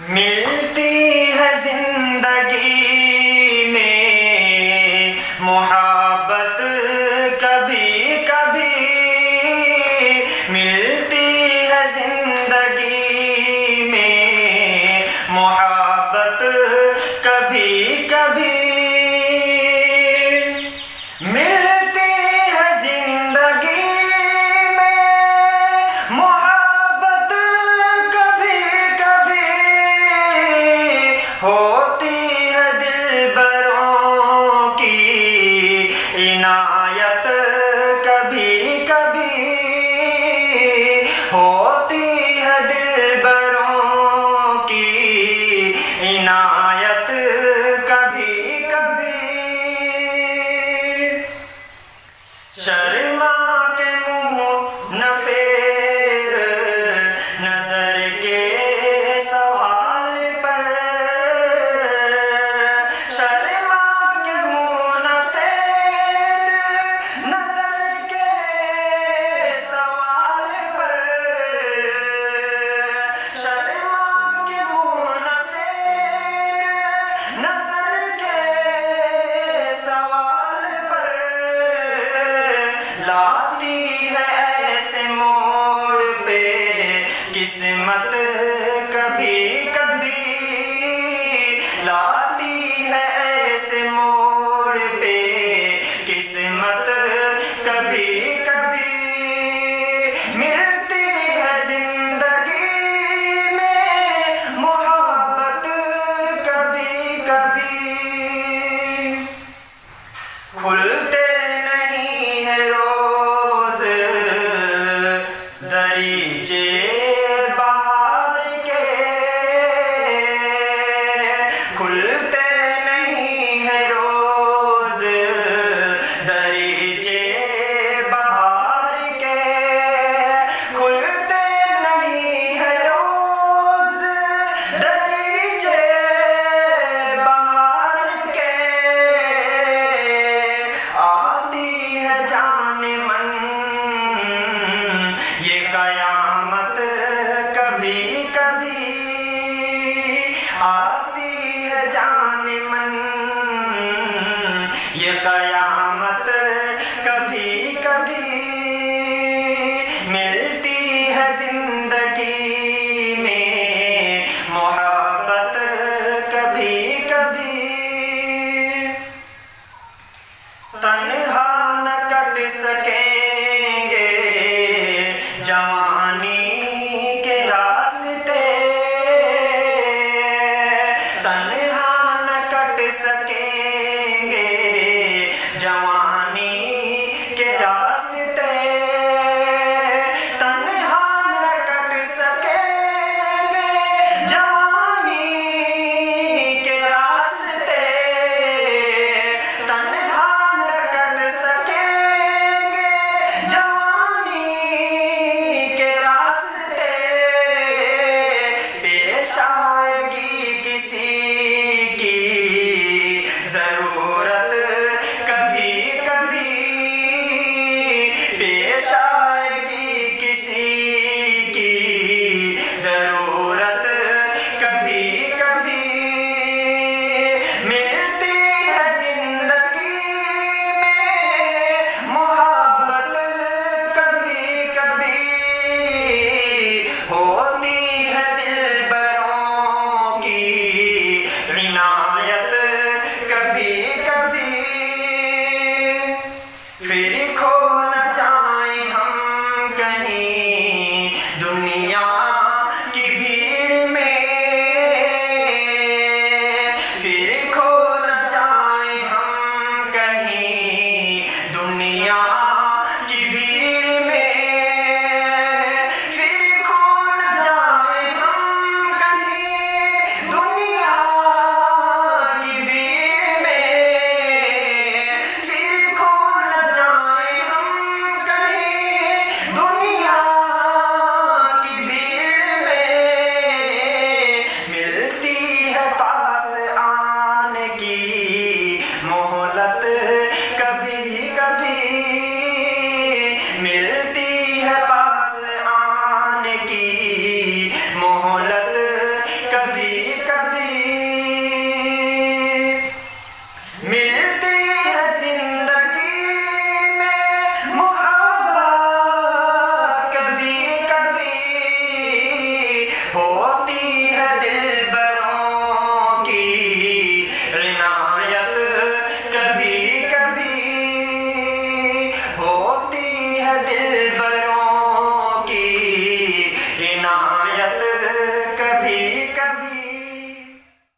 मिलती है जिंदगी में मोहब्बत कभी कभी, मिलती है जिंदगी में मोहब्बत कभी कभी, मिलती है जिंदगी में मोहब्बत कभी कभी, होती है दिलबरों की इनायत कभी कभी, होती है दिलबरों की इनायत कभी कभी। शर्मा के मुँह न फेर नजर के सवाल पर, शर्मा के मुँह न फेर नजर के सवाल पर, शर्मा के मुँह न फेर नजर के सवाल पर, लाती है ऐसे मोड़ पे किस्मत कभी कभी, लाती है ऐसे मोड़